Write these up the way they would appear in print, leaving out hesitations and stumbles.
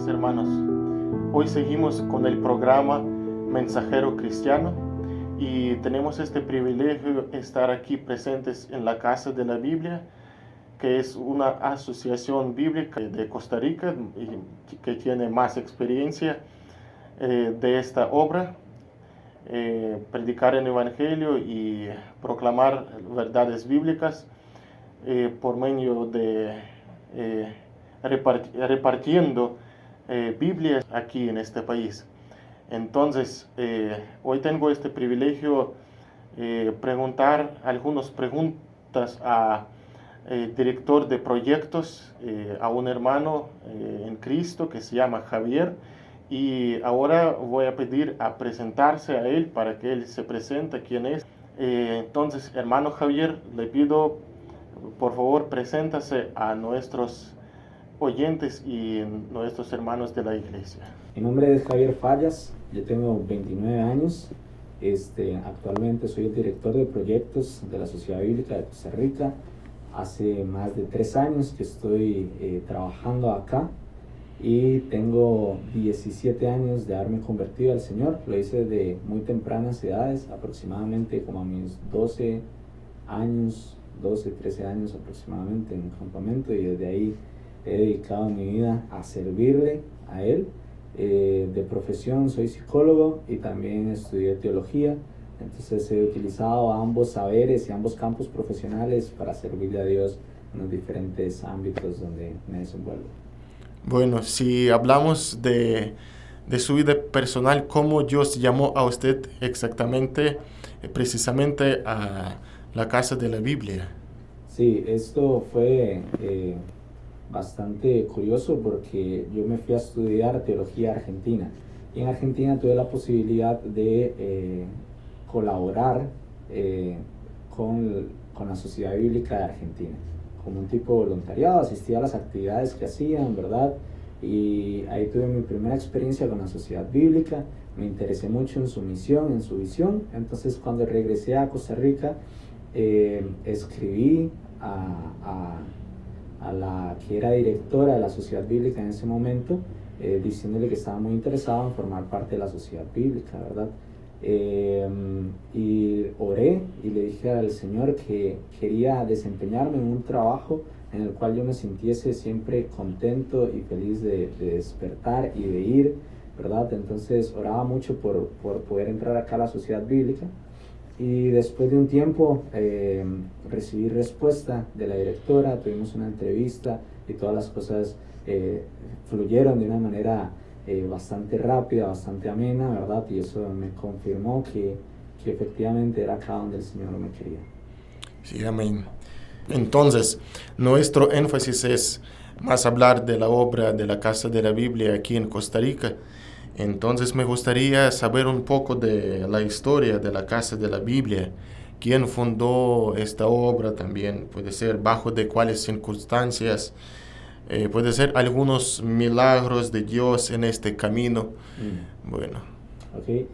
tardes, hermanos. Hoy seguimos con el programa Mensajero Cristiano y tenemos este privilegio de estar aquí presentes en la Casa de la Biblia, que es una asociación bíblica de Costa Rica y que tiene más experiencia de esta obra, predicar el Evangelio y proclamar verdades bíblicas por medio de repartiendo Biblias aquí en este país. Entonces, hoy tengo este privilegio preguntar algunas preguntas a director de proyectos, a un hermano en Cristo que se llama Javier, y ahora voy a pedir a presentarse a él para que él se presente quién es. Entonces, hermano Javier, le pido por favor preséntase a nuestros oyentes y nuestros hermanos de la iglesia. Mi nombre es Javier Fallas, yo tengo 29 años, actualmente soy el director de proyectos de la Sociedad Bíblica de Costa Rica. Hace más de 3 años que estoy trabajando acá y tengo 17 años de haberme convertido al Señor. Lo hice desde muy tempranas edades, aproximadamente como a mis 12, 13 años aproximadamente en un campamento, y desde ahí he dedicado mi vida a servirle a Él. De profesión soy psicólogo y también estudié teología, entonces he utilizado ambos saberes y ambos campos profesionales para servirle a Dios en los diferentes ámbitos donde me desenvuelvo. Bueno, si hablamos de su vida personal, ¿cómo Dios llamó a usted exactamente, precisamente a la Casa de la Biblia? Sí, esto fue bastante curioso porque yo me fui a estudiar teología argentina y en Argentina tuve la posibilidad de colaborar con la Sociedad Bíblica de Argentina como un tipo de voluntariado. Asistía a las actividades que hacían, ¿verdad? Y ahí tuve mi primera experiencia con la Sociedad Bíblica. Me interesé mucho en su misión, en su visión. Entonces, cuando regresé a Costa Rica, escribí a la que era directora de la Sociedad Bíblica en ese momento, diciéndole que estaba muy interesado en formar parte de la Sociedad Bíblica, ¿verdad? Y oré y le dije al Señor que quería desempeñarme en un trabajo en el cual yo me sintiese siempre contento y feliz de despertar y de ir, ¿verdad? Entonces oraba mucho por poder entrar acá a la Sociedad Bíblica. Y después de un tiempo recibí respuesta de la directora, tuvimos una entrevista y todas las cosas fluyeron de una manera bastante rápida, bastante amena, ¿verdad? Y eso me confirmó que efectivamente era acá donde el Señor me quería. Sí, amén. Entonces, nuestro énfasis es más hablar de la obra de la Casa de la Biblia aquí en Costa Rica. Entonces me gustaría saber un poco de la historia de la Casa de la Biblia. ¿Quién fundó esta obra también? Puede ser bajo de cuáles circunstancias. Puede ser algunos milagros de Dios en este camino. Bueno. Okay.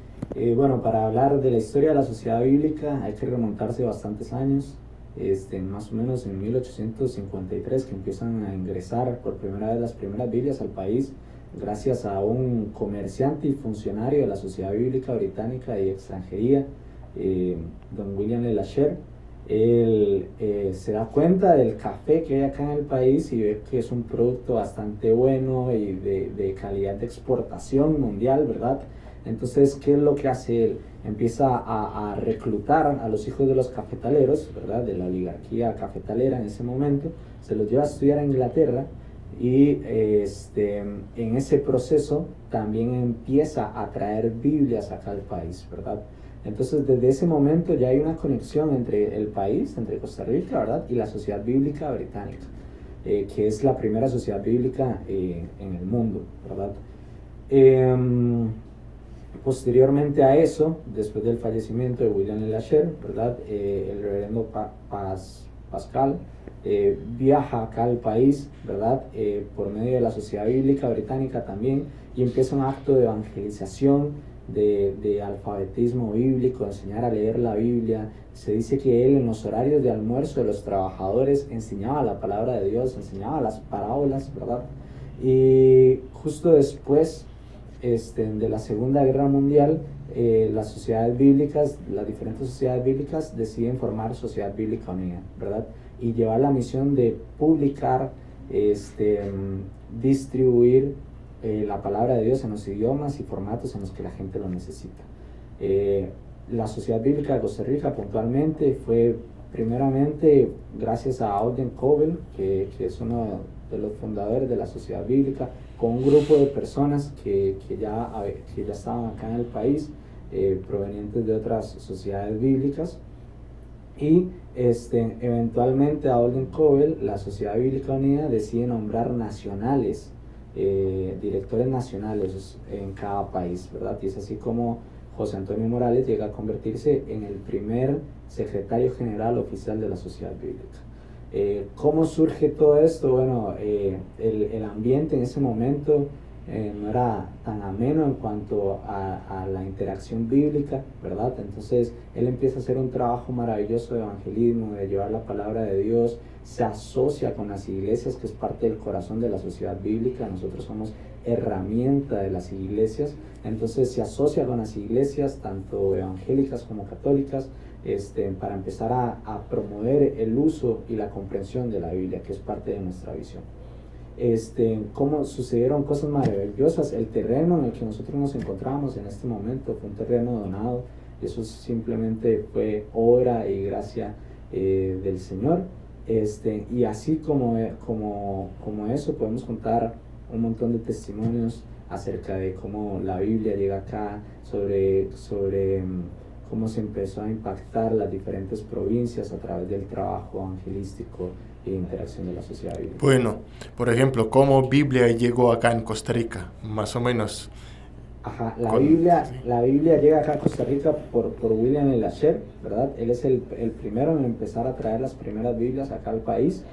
Bueno, para hablar de la historia de la Sociedad Bíblica hay que remontarse bastantes años. Más o menos en 1853 que empiezan a ingresar por primera vez las primeras Biblias al país, gracias a un comerciante y funcionario de la Sociedad Bíblica Británica y Extranjería, don William Le Lachère. Él se da cuenta del café que hay acá en el país y ve que es un producto bastante bueno y de calidad de exportación mundial, ¿verdad? Entonces, ¿qué es lo que hace él? Empieza a reclutar a los hijos de los cafetaleros, ¿verdad? De la oligarquía cafetalera en ese momento, se los lleva a estudiar a Inglaterra. Y en ese proceso también empieza a traer Biblias acá al país, ¿verdad? Entonces desde ese momento ya hay una conexión entre el país, entre Costa Rica, ¿verdad? Y la Sociedad Bíblica Británica, que es la primera sociedad bíblica en el mundo, ¿verdad? Posteriormente a eso, después del fallecimiento de William Le Lachère, ¿verdad? El reverendo Pascal viaja acá al país, ¿verdad? Por medio de la Sociedad Bíblica Británica también, y empieza un acto de evangelización, de alfabetismo bíblico, enseñar a leer la Biblia. Se dice que él en los horarios de almuerzo de los trabajadores enseñaba la palabra de Dios, enseñaba las parábolas, ¿verdad? Y justo después de la Segunda Guerra Mundial, las sociedades bíblicas, las diferentes sociedades bíblicas deciden formar Sociedad Bíblica Unida, ¿verdad? Y llevar la misión de publicar, distribuir la palabra de Dios en los idiomas y formatos en los que la gente lo necesita. La Sociedad Bíblica de Costa Rica puntualmente fue primeramente gracias a Alden Covell, que es uno de los fundadores de la Sociedad Bíblica, con un grupo de personas que ya estaban acá en el país, provenientes de otras sociedades bíblicas. Y eventualmente a Alden Covell, la Sociedad Bíblica Unida decide nombrar nacionales, directores nacionales en cada país, ¿verdad? Y es así como José Antonio Morales llega a convertirse en el primer secretario general oficial de la Sociedad Bíblica. ¿Cómo surge todo esto? Bueno, el ambiente en ese momento no era tan ameno en cuanto a la interacción bíblica, ¿verdad? Entonces él empieza a hacer un trabajo maravilloso de evangelismo, de llevar la palabra de Dios, se asocia con las iglesias, que es parte del corazón de la sociedad bíblica. Nosotros somos herramienta de las iglesias, entonces se asocia con las iglesias, tanto evangélicas como católicas, para empezar a promover el uso y la comprensión de la Biblia, que es parte de nuestra visión. Cómo sucedieron cosas maravillosas. El terreno en el que nosotros nos encontrábamos en este momento fue un terreno donado, eso simplemente fue obra y gracia del Señor. Y así como eso podemos contar un montón de testimonios acerca de cómo la Biblia llega acá, sobre cómo se empezó a impactar las diferentes provincias a través del trabajo evangelístico e interacción de la sociedad bíblica. Bueno, por ejemplo, ¿cómo Biblia llegó acá en Costa Rica? Más o menos. Ajá, la Biblia llega acá a Costa Rica por William Lasher, ¿verdad? Él es el primero en empezar a traer las primeras Biblias acá al país.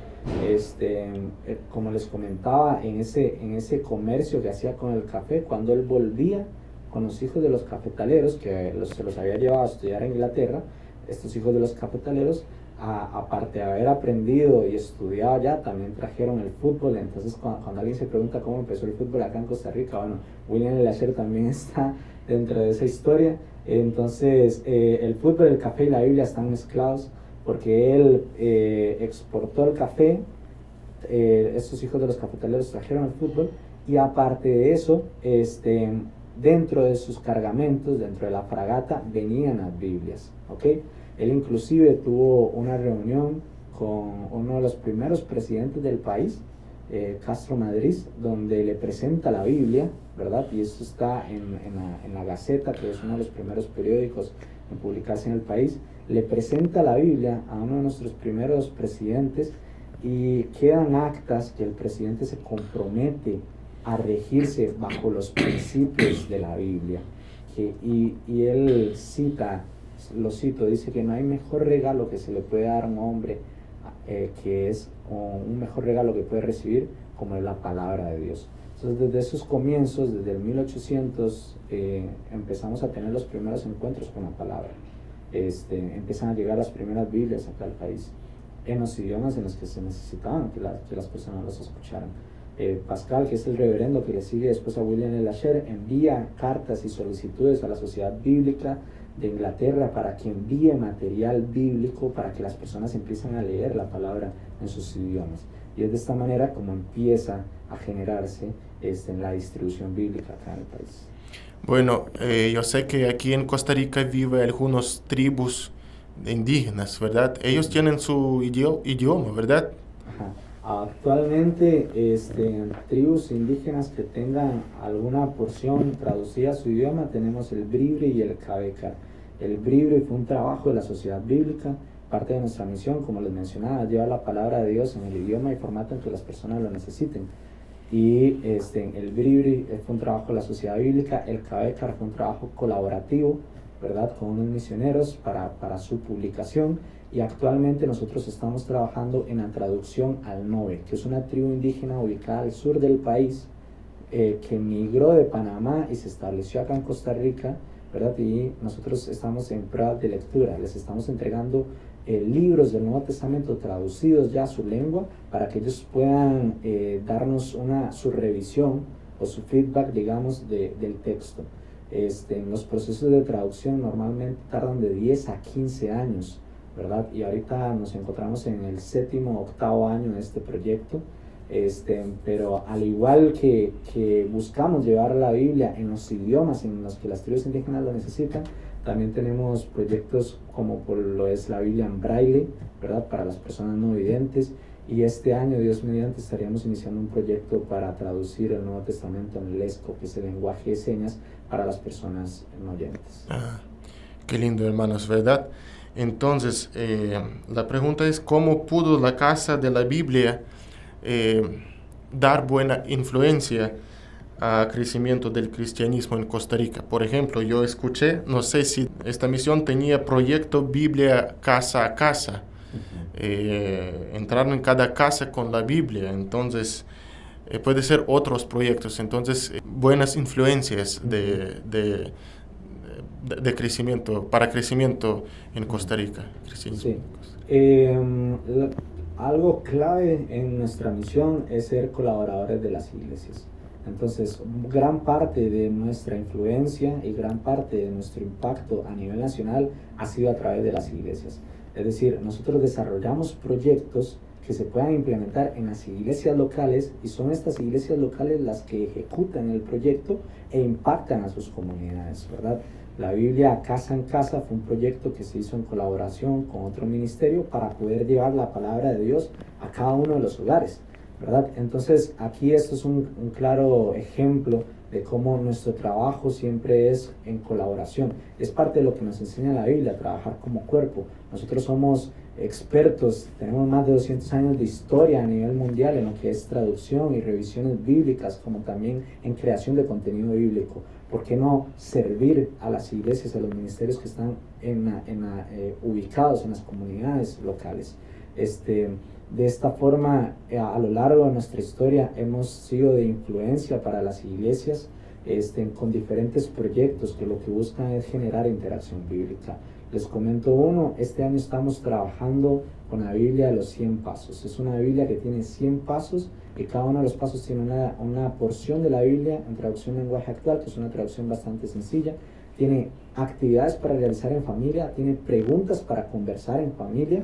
Como les comentaba, en ese comercio que hacía con el café, cuando él volvía con los hijos de los cafetaleros, que se los había llevado a estudiar en Inglaterra, estos hijos de los cafetaleros, aparte de haber aprendido y estudiado allá, también trajeron el fútbol. Entonces cuando alguien se pregunta cómo empezó el fútbol acá en Costa Rica, bueno, William Lasher también está dentro de esa historia. Entonces el fútbol, el café y la Biblia están mezclados, porque él exportó el café, estos hijos de los cafetaleros trajeron el fútbol, y aparte de eso, dentro de sus cargamentos, dentro de la fragata, venían las Biblias, ¿ok? Él inclusive tuvo una reunión con uno de los primeros presidentes del país, Castro Madrid, donde le presenta la Biblia, ¿verdad? Y esto está en la Gaceta, que es uno de los primeros periódicos en publicarse en el país. Le presenta la Biblia a uno de nuestros primeros presidentes, y quedan actas que el presidente se compromete a regirse bajo los principios de la Biblia. Y él lo cito, dice que no hay mejor regalo que se le puede dar a un hombre, que es un mejor regalo que puede recibir, como es la palabra de Dios. Entonces, desde esos comienzos, desde el 1800, empezamos a tener los primeros encuentros con la palabra. Empiezan a llegar las primeras Biblias acá al país, en los idiomas en los que se necesitaban que las personas los escucharan. Pascal, que es el reverendo que le sigue después a William Lasher, envía cartas y solicitudes a la Sociedad Bíblica de Inglaterra para que envíe material bíblico para que las personas empiecen a leer la palabra en sus idiomas. Y es de esta manera como empieza a generarse la distribución bíblica acá en el país. Bueno, yo sé que aquí en Costa Rica viven algunas tribus indígenas, ¿verdad? Ellos tienen su idioma, ¿verdad? Ajá. Actualmente, tribus indígenas que tengan alguna porción traducida a su idioma, tenemos el Bribri y el Cabecar. El Bribri fue un trabajo de la Sociedad Bíblica, parte de nuestra misión, como les mencionaba, llevar la palabra de Dios en el idioma y formato en que las personas lo necesiten. Y el Bribri fue un trabajo de la Sociedad Bíblica, el Cabecar fue un trabajo colaborativo, ¿verdad?, con unos misioneros para su publicación. Y actualmente nosotros estamos trabajando en la traducción al Nobe, que es una tribu indígena ubicada al sur del país, que migró de Panamá y se estableció acá en Costa Rica, ¿verdad? Y nosotros estamos en pruebas de lectura, les estamos entregando libros del Nuevo Testamento traducidos ya a su lengua para que ellos puedan darnos su revisión o su feedback, digamos, del texto. Los procesos de traducción normalmente tardan de 10 a 15 años, ¿verdad? Y ahorita nos encontramos en el 7º o 8º año de este proyecto. Pero al igual que buscamos llevar la Biblia en los idiomas en los que las tribus indígenas lo necesitan, también tenemos proyectos como lo es la Biblia en braille, ¿verdad? Para las personas no videntes. Y este año, Dios mediante, estaríamos iniciando un proyecto para traducir el Nuevo Testamento en lesco, que es el lenguaje de señas para las personas no oyentes. Qué lindo, hermanos, ¿verdad? Entonces, la pregunta es, ¿cómo pudo la Casa de la Biblia dar buena influencia al crecimiento del cristianismo en Costa Rica? Por ejemplo, yo escuché, no sé si esta misión tenía proyecto Biblia casa a casa. Entraron en cada casa con la Biblia, entonces puede ser otros proyectos, entonces buenas influencias de crecimiento, para crecimiento en Costa Rica. Sí. Algo clave en nuestra misión es ser colaboradores de las iglesias. Entonces, gran parte de nuestra influencia y gran parte de nuestro impacto a nivel nacional ha sido a través de las iglesias. Es decir, nosotros desarrollamos proyectos que se puedan implementar en las iglesias locales y son estas iglesias locales las que ejecutan el proyecto e impactan a sus comunidades, ¿verdad? La Biblia Casa en Casa fue un proyecto que se hizo en colaboración con otro ministerio para poder llevar la palabra de Dios a cada uno de los hogares, ¿verdad? Entonces, aquí esto es un claro ejemplo de cómo nuestro trabajo siempre es en colaboración. Es parte de lo que nos enseña la Biblia, trabajar como cuerpo. Nosotros somos expertos, tenemos más de 200 años de historia a nivel mundial en lo que es traducción y revisiones bíblicas, como también en creación de contenido bíblico. ¿Por qué no servir a las iglesias, a los ministerios que están ubicados en las comunidades locales? De esta forma, a lo largo de nuestra historia hemos sido de influencia para las iglesias con diferentes proyectos que lo que buscan es generar interacción bíblica. Les comento uno, este año estamos trabajando con la Biblia de los 100 pasos. Es una Biblia que tiene 100 pasos y cada uno de los pasos tiene una porción de la Biblia en traducción lenguaje actual, que es una traducción bastante sencilla. Tiene actividades para realizar en familia, tiene preguntas para conversar en familia,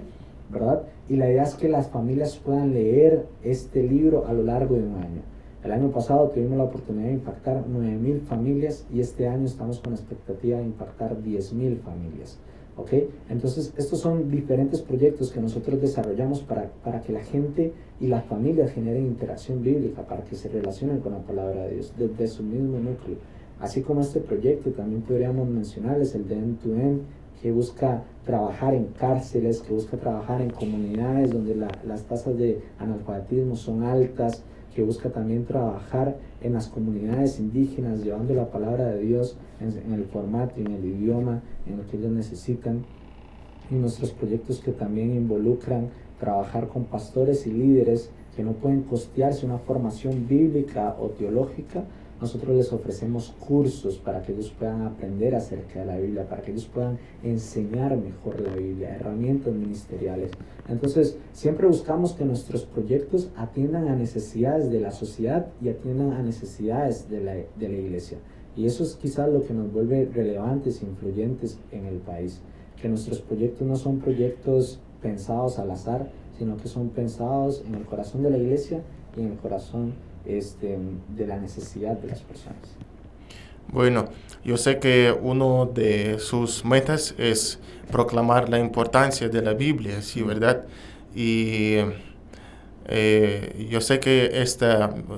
¿verdad? Y la idea es que las familias puedan leer este libro a lo largo de un año. El año pasado tuvimos la oportunidad de impactar 9,000 familias y este año estamos con la expectativa de impactar 10,000 familias. ¿Ok? Entonces, estos son diferentes proyectos que nosotros desarrollamos para que la gente y las familias generen interacción bíblica, para que se relacionen con la palabra de Dios desde su mismo núcleo. Así como este proyecto, también podríamos mencionarles el de End-to-End, que busca trabajar en cárceles, que busca trabajar en comunidades donde las tasas de analfabetismo son altas, que busca también trabajar en las comunidades indígenas, llevando la palabra de Dios en el formato y en el idioma en el que ellos necesitan. Y nuestros proyectos que también involucran trabajar con pastores y líderes que no pueden costearse una formación bíblica o teológica. Nosotros les ofrecemos cursos para que ellos puedan aprender acerca de la Biblia, para que ellos puedan enseñar mejor la Biblia, herramientas ministeriales. Entonces, siempre buscamos que nuestros proyectos atiendan a necesidades de la sociedad y atiendan a necesidades de la iglesia. Y eso es quizás lo que nos vuelve relevantes e influyentes en el país, que nuestros proyectos no son proyectos pensados al azar, sino que son pensados en el corazón de la iglesia y en el corazón de la necesidad de las personas. Bueno, yo sé que uno de sus metas es proclamar la importancia de la Biblia, sí, ¿verdad? Y yo sé que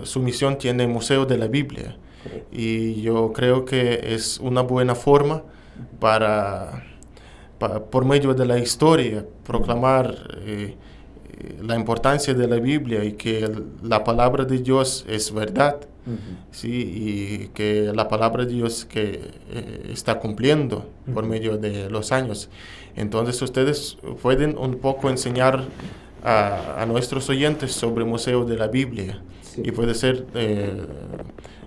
su misión tiene Museo de la Biblia. Correcto. Y yo creo que es una buena forma por medio de la historia, proclamar la importancia de la Biblia y que la palabra de Dios es verdad, ¿sí? Y que la palabra de Dios que está cumpliendo por medio de los años. Entonces ustedes pueden un poco enseñar a nuestros oyentes sobre el Museo de la Biblia. Sí. Y puede ser,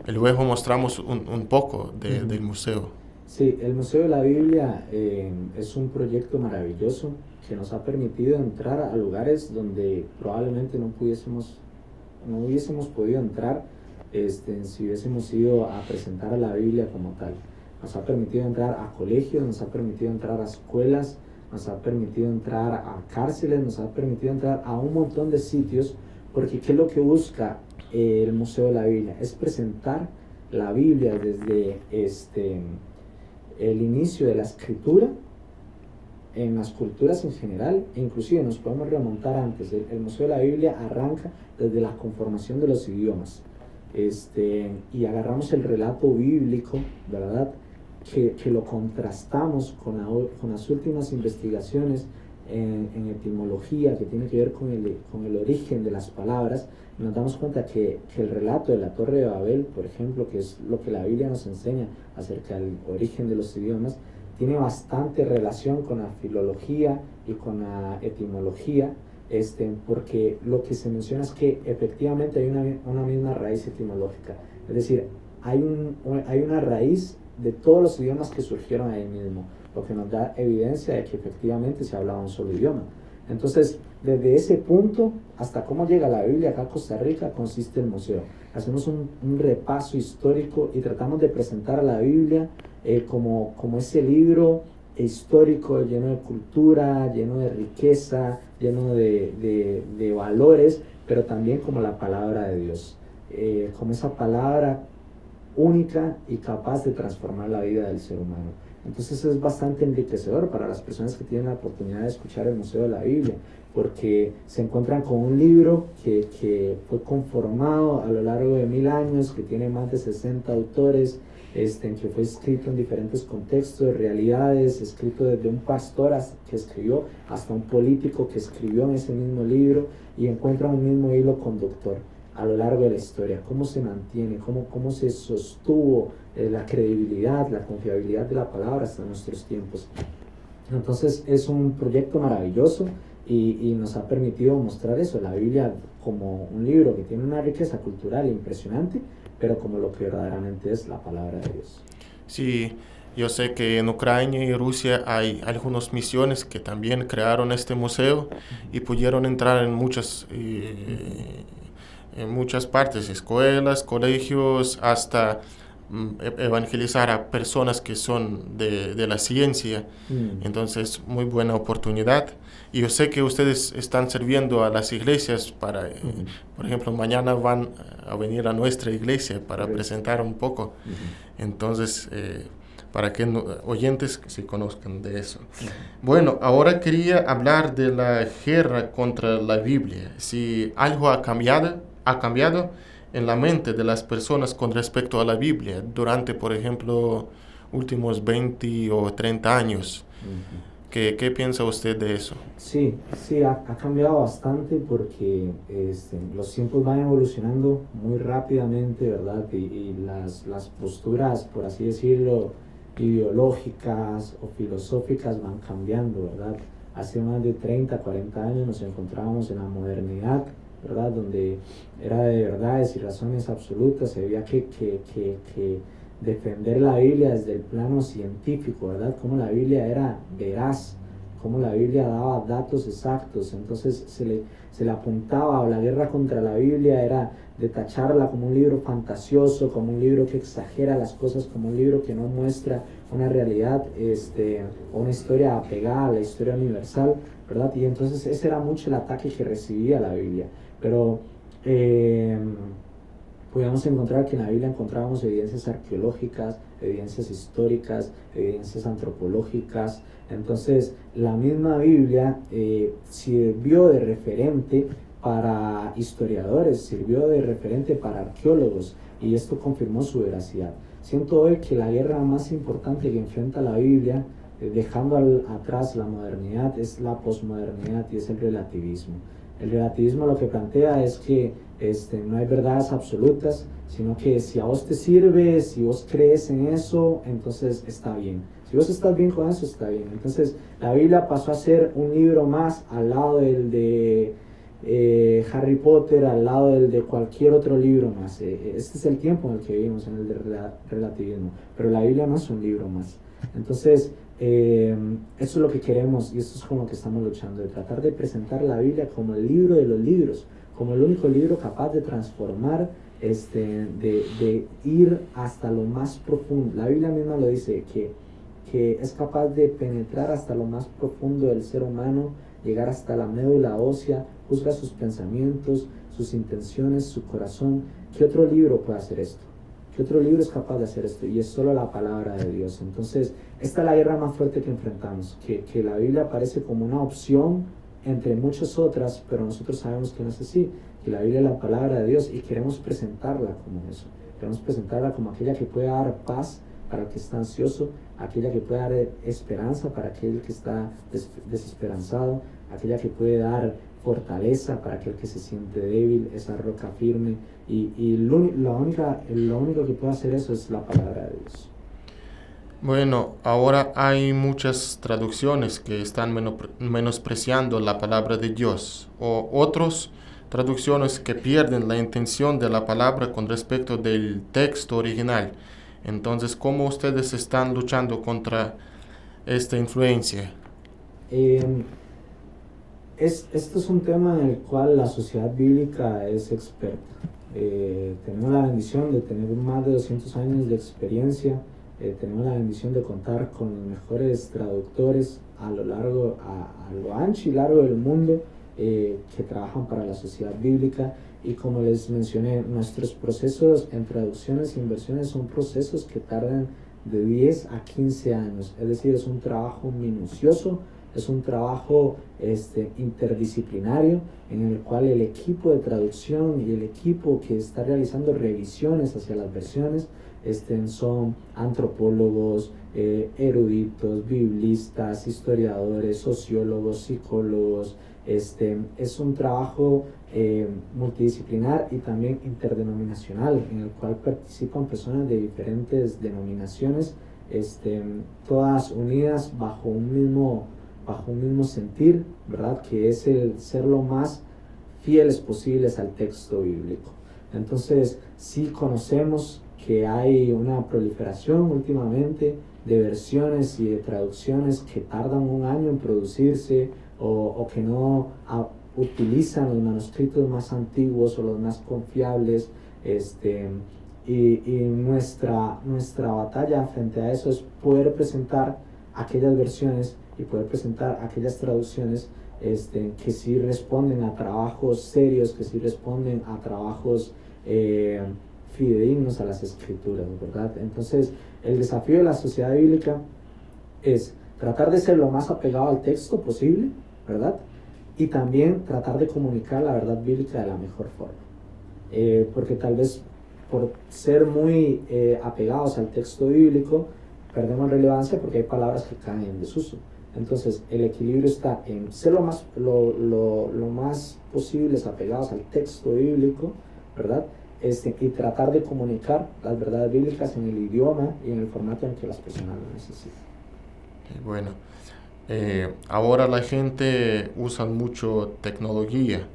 luego mostramos un poco del museo. Sí, el Museo de la Biblia es un proyecto maravilloso que nos ha permitido entrar a lugares donde probablemente no hubiésemos podido entrar si hubiésemos ido a presentar a la Biblia como tal. Nos ha permitido entrar a colegios, nos ha permitido entrar a escuelas, nos ha permitido entrar a cárceles, nos ha permitido entrar a un montón de sitios, porque ¿qué es lo que busca el Museo de la Biblia? Es presentar la Biblia desde el inicio de la escritura, en las culturas en general, e inclusive nos podemos remontar antes. El Museo de la Biblia arranca desde la conformación de los idiomas, y agarramos el relato bíblico, ¿verdad?, que lo contrastamos con las últimas investigaciones en etimología, que tiene que ver con el origen de las palabras. Nos damos cuenta que el relato de la Torre de Babel, por ejemplo, que es lo que la Biblia nos enseña acerca del origen de los idiomas, tiene bastante relación con la filología y con la etimología, porque lo que se menciona es que efectivamente hay una misma raíz etimológica, es decir, hay una raíz de todos los idiomas que surgieron ahí mismo, lo que nos da evidencia de que efectivamente se hablaba un solo idioma. Entonces, desde ese punto hasta cómo llega la Biblia acá a Costa Rica consiste el museo. Hacemos un repaso histórico y tratamos de presentar a la Biblia como ese libro histórico lleno de cultura, lleno de riqueza, lleno de valores, pero también como la palabra de Dios, como esa palabra única y capaz de transformar la vida del ser humano. Entonces es bastante enriquecedor para las personas que tienen la oportunidad de escuchar el Museo de la Biblia, porque se encuentran con un libro que fue conformado a lo largo de 1000 años, que tiene más de 60 autores, que fue escrito en diferentes contextos, realidades, escrito desde un pastor que escribió hasta un político que escribió en ese mismo libro, y encuentran un mismo hilo conductor a lo largo de la historia, cómo se mantiene, cómo se sostuvo la credibilidad, la confiabilidad de la palabra hasta nuestros tiempos. Entonces es un proyecto maravilloso y nos ha permitido mostrar eso, la Biblia como un libro que tiene una riqueza cultural impresionante, pero como lo que verdaderamente es la palabra de Dios. Sí, yo sé que en Ucrania y Rusia hay algunas misiones que también crearon este museo y pudieron entrar en muchas partes, escuelas, colegios, hasta evangelizar a personas que son de la ciencia. Entonces, muy buena oportunidad. Y yo sé que ustedes están sirviendo a las iglesias para, por ejemplo, mañana van a venir a nuestra iglesia para presentar un poco. Entonces, para que oyentes se conozcan de eso. Bueno, ahora quería hablar de la guerra contra la Biblia. Si algo ha cambiado en la mente de las personas con respecto a la Biblia durante, por ejemplo, últimos 20 o 30 años. ¿Qué piensa usted de eso? Sí, ha cambiado bastante porque los tiempos van evolucionando muy rápidamente, ¿verdad? Y las posturas, por así decirlo, ideológicas o filosóficas van cambiando, ¿verdad? Hace más de 30, 40 años nos encontrábamos en la modernidad, ¿verdad?, donde era de verdades y razones absolutas, se había que defender la Biblia desde el plano científico, ¿verdad?, cómo la Biblia era veraz, cómo la Biblia daba datos exactos. Entonces se le apuntaba, o la guerra contra la Biblia era de tacharla como un libro fantasioso, como un libro que exagera las cosas, como un libro que no muestra una realidad o una historia apegada a la historia universal, ¿verdad? Y entonces ese era mucho el ataque que recibía la Biblia. Pero podíamos encontrar que en la Biblia encontrábamos evidencias arqueológicas, evidencias históricas, evidencias antropológicas. Entonces la misma Biblia sirvió de referente para historiadores, sirvió de referente para arqueólogos, y esto confirmó su veracidad. Siento hoy que la guerra más importante que enfrenta la Biblia, dejando atrás la modernidad, es la posmodernidad y es el relativismo. El relativismo lo que plantea es que no hay verdades absolutas, sino que si a vos te sirve, si vos crees en eso, entonces está bien. Si vos estás bien con eso, está bien. Entonces la Biblia pasó a ser un libro más al lado del de Harry Potter al lado del de cualquier otro libro más. Este es el tiempo en el que vivimos, en el de relativismo, pero la Biblia no es un libro más. Entonces, eso es lo que queremos y eso es con lo que estamos luchando, de tratar de presentar la Biblia como el libro de los libros, como el único libro capaz de transformar, de ir hasta lo más profundo. La Biblia misma lo dice, que es capaz de penetrar hasta lo más profundo del ser humano, llegar hasta la médula ósea, juzga sus pensamientos, sus intenciones, su corazón. ¿Qué otro libro puede hacer esto? ¿Qué otro libro es capaz de hacer esto? Y es solo la palabra de Dios. Entonces, esta es la guerra más fuerte que enfrentamos, que la Biblia aparece como una opción entre muchas otras, pero nosotros sabemos que no es así, que la Biblia es la palabra de Dios y queremos presentarla como eso. Queremos presentarla como aquella que puede dar paz para el que está ansioso, aquella que puede dar esperanza para aquel que está desesperanzado, aquella que puede dar fortaleza para aquel que se siente débil, esa roca firme, y lo único que puede hacer eso es la palabra de Dios. Bueno, ahora hay muchas traducciones que están menospreciando la palabra de Dios, o otras traducciones que pierden la intención de la palabra con respecto del texto original. Entonces, ¿cómo ustedes están luchando contra esta influencia? Esto es un tema en el cual la sociedad bíblica es experta. Tenemos la bendición de tener más de 200 años de experiencia. Tenemos la bendición de contar con los mejores traductores a lo ancho y largo del mundo, que trabajan para la sociedad bíblica. Y como les mencioné, nuestros procesos en traducciones e inversiones son procesos que tardan de 10 a 15 años. Es decir, es un trabajo minucioso, es un trabajo interdisciplinario en el cual el equipo de traducción y el equipo que está realizando revisiones hacia las versiones son antropólogos, eruditos, biblistas, historiadores, sociólogos, psicólogos. Es un trabajo multidisciplinar y también interdenominacional, en el cual participan personas de diferentes denominaciones, todas unidas bajo un mismo sentir, ¿verdad? Que es el ser lo más fieles posibles al texto bíblico. Entonces, sí conocemos que hay una proliferación últimamente de versiones y de traducciones que tardan un año en producirse, o que no utilizan los manuscritos más antiguos o los más confiables, y nuestra batalla frente a eso es poder presentar aquellas versiones y poder presentar aquellas traducciones que sí responden a trabajos serios, que sí responden a trabajos fidedignos a las escrituras, ¿verdad? Entonces, el desafío de la sociedad bíblica es tratar de ser lo más apegado al texto posible, ¿verdad? Y también tratar de comunicar la verdad bíblica de la mejor forma. Porque tal vez por ser muy apegados al texto bíblico, perdemos relevancia porque hay palabras que caen en desuso. Entonces, el equilibrio está en ser lo más posibles apegados al texto bíblico, ¿verdad? Y tratar de comunicar las verdades bíblicas en el idioma y en el formato en que las personas lo necesitan. Bueno, ahora la gente usa mucho tecnología.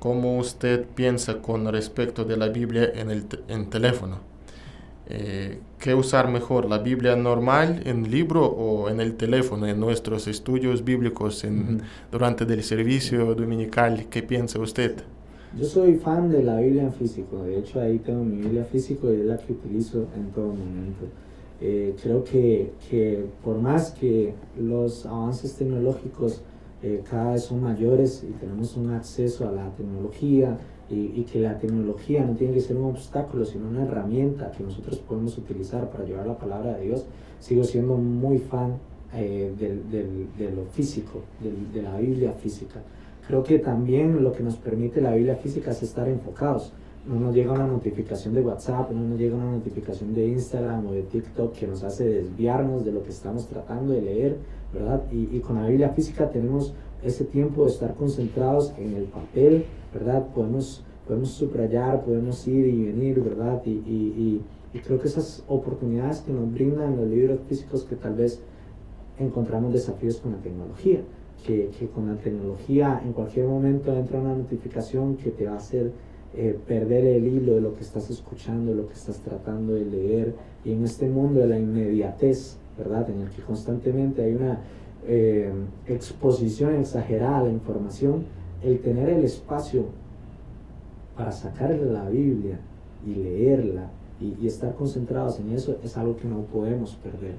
¿Cómo usted piensa con respecto de la Biblia en teléfono? ¿Qué usar mejor, la Biblia normal en libro o en el teléfono, en nuestros estudios bíblicos durante el servicio dominical? ¿Qué piensa usted? Yo soy fan de la Biblia en físico. De hecho, ahí tengo mi Biblia físico y es la que utilizo en todo momento. Creo que por más que los avances tecnológicos cada vez son mayores y tenemos un acceso a la tecnología, y que la tecnología no tiene que ser un obstáculo, sino una herramienta que nosotros podemos utilizar para llevar la palabra de Dios, sigo siendo muy fan de lo físico, de la Biblia física. Creo que también lo que nos permite la Biblia física es estar enfocados. No nos llega una notificación de WhatsApp, no nos llega una notificación de Instagram o de TikTok que nos hace desviarnos de lo que estamos tratando de leer, ¿verdad? Y con la Biblia física tenemos ese tiempo de estar concentrados en el papel, ¿verdad? Podemos subrayar, podemos ir y venir, ¿verdad? Y creo que esas oportunidades que nos brindan los libros físicos, que tal vez encontramos desafíos con la tecnología, que con la tecnología en cualquier momento entra una notificación que te va a hacer perder el hilo de lo que estás escuchando, de lo que estás tratando de leer. Y en este mundo de la inmediatez, ¿verdad?, en el que constantemente hay una exposición exagerada a la información, el tener el espacio para sacarle la Biblia y leerla y estar concentrados en eso es algo que no podemos perder.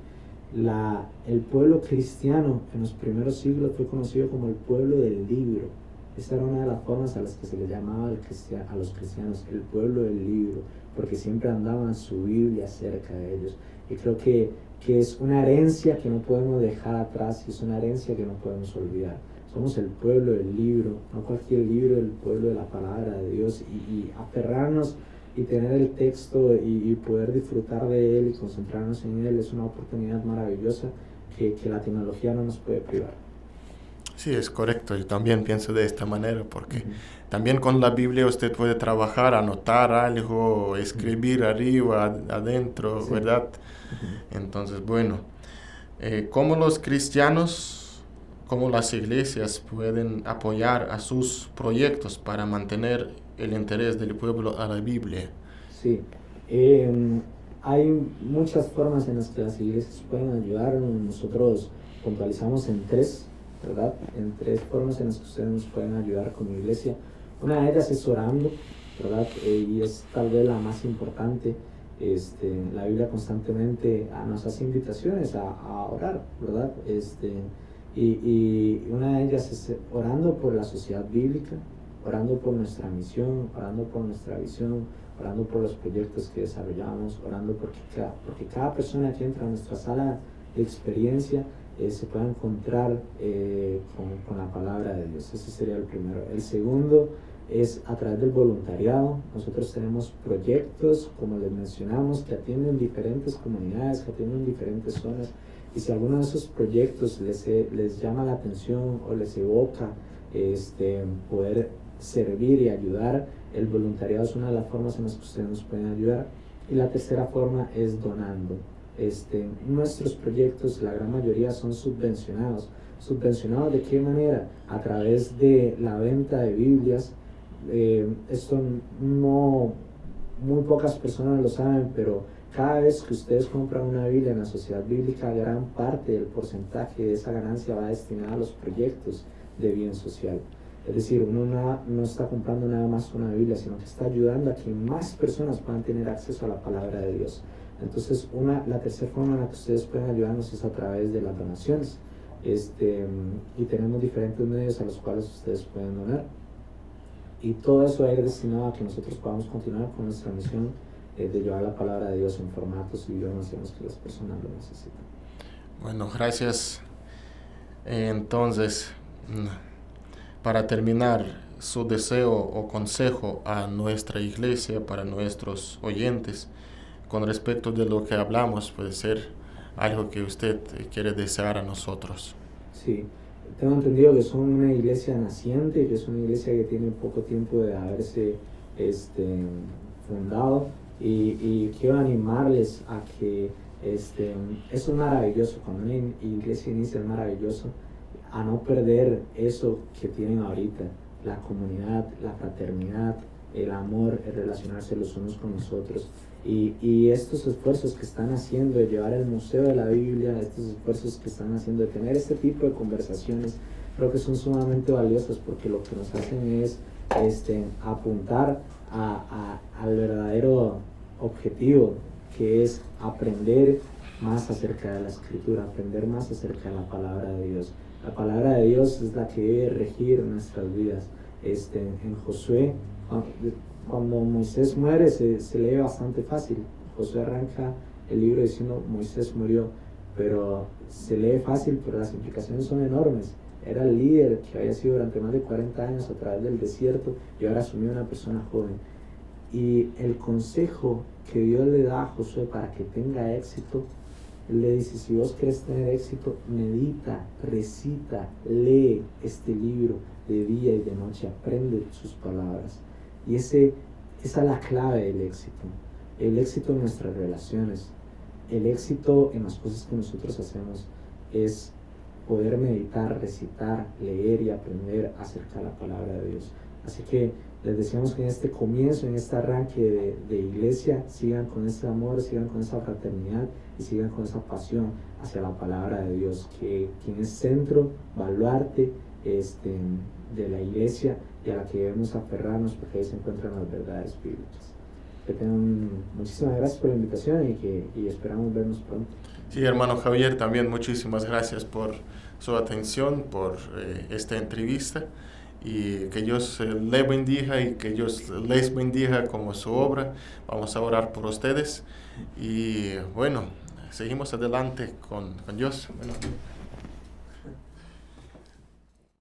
El pueblo cristiano en los primeros siglos fue conocido como el pueblo del libro. Esa era una de las formas a las que se le llamaba a los cristianos, el pueblo del libro, porque siempre andaban su Biblia cerca de ellos. Y creo que es una herencia que no podemos dejar atrás y es una herencia que no podemos olvidar. Somos el pueblo del libro, no cualquier libro, el pueblo de la palabra de Dios, y aferrarnos y tener el texto y poder disfrutar de él y concentrarnos en él es una oportunidad maravillosa que la tecnología no nos puede privar. Sí, es correcto. Yo también pienso de esta manera porque también con la Biblia usted puede trabajar, anotar algo, escribir arriba, adentro, sí, ¿verdad? Entonces, bueno, ¿cómo los cristianos, cómo las iglesias pueden apoyar a sus proyectos para mantener el interés del pueblo a la Biblia? Sí, hay muchas formas en las que las iglesias pueden ayudar. Nosotros puntualizamos en tres, ¿verdad? En tres formas en las que ustedes nos pueden ayudar como iglesia. Una de ellas es orando, ¿verdad? Y es tal vez la más importante. La Biblia constantemente nos hace invitaciones a orar, ¿verdad? Y una de ellas es orando por la sociedad bíblica, orando por nuestra misión, orando por nuestra visión, orando por los proyectos que desarrollamos, orando porque cada persona que entra a nuestra sala de experiencia se pueda encontrar con la palabra de Dios. Ese sería el primero. El segundo es a través del voluntariado. Nosotros tenemos proyectos, como les mencionamos, que atienden diferentes comunidades, que atienden diferentes zonas, y si alguno de esos proyectos les llama la atención o les evoca poder servir y ayudar, el voluntariado es una de las formas en las que ustedes nos pueden ayudar. Y la tercera forma es donando. Nuestros proyectos, la gran mayoría son subvencionados. ¿Subvencionados de qué manera? A través de la venta de Biblias. Esto no, muy pocas personas lo saben, pero cada vez que ustedes compran una Biblia en la sociedad bíblica, gran parte del porcentaje de esa ganancia va destinada a los proyectos de bien social. Es decir, uno no está comprando nada más una Biblia, sino que está ayudando a que más personas puedan tener acceso a la palabra de Dios. Entonces, la tercera forma en la que ustedes pueden ayudarnos es a través de las donaciones. Y tenemos diferentes medios a los cuales ustedes pueden donar. Y todo eso va a ir destinado a que nosotros podamos continuar con nuestra misión de llevar la palabra de Dios en formatos y idiomas en los que las personas lo necesitan. Bueno, gracias. Entonces, para terminar, su deseo o consejo a nuestra iglesia, para nuestros oyentes, con respecto de lo que hablamos, puede ser algo que usted quiere desear a nosotros. Sí, tengo entendido que son una iglesia naciente, que es una iglesia que tiene poco tiempo de haberse fundado, y quiero animarles a que eso es maravilloso. Cuando una iglesia inicia es maravilloso, a no perder eso que tienen ahorita, la comunidad, la fraternidad, el amor, el relacionarse los unos con los otros. Y estos esfuerzos que están haciendo de llevar el Museo de la Biblia, estos esfuerzos que están haciendo de tener este tipo de conversaciones, creo que son sumamente valiosos, porque lo que nos hacen es apuntar al verdadero objetivo, que es aprender más acerca de la Escritura, aprender más acerca de la palabra de Dios. La palabra de Dios es la que debe regir nuestras vidas. En Josué, cuando Moisés muere, se lee bastante fácil. Josué arranca el libro diciendo Moisés murió, pero se lee fácil, pero las implicaciones son enormes. Era el líder que había sido durante más de 40 años a través del desierto, y ahora asumió una persona joven. Y el consejo que Dios le da a Josué para que tenga éxito, Él le dice: si vos querés tener éxito, medita, recita, lee este libro de día y de noche, aprende sus palabras. Y esa es la clave del éxito. El éxito en nuestras relaciones, el éxito en las cosas que nosotros hacemos, es poder meditar, recitar, leer y aprender acerca de la palabra de Dios. Así que les deseamos que en este comienzo, en este arranque de iglesia, sigan con ese amor, sigan con esa fraternidad y sigan con esa pasión hacia la palabra de Dios, que quien es centro, baluarte de la iglesia y a la que debemos aferrarnos, porque ahí se encuentran las verdades bíblicas. Que tengan muchísimas gracias por la invitación y esperamos vernos pronto. Sí, hermano Javier, también muchísimas gracias por su atención, por esta entrevista, y que Dios le bendiga y que Dios les bendiga como su obra. Vamos a orar por ustedes y bueno, seguimos adelante con Dios. Bueno.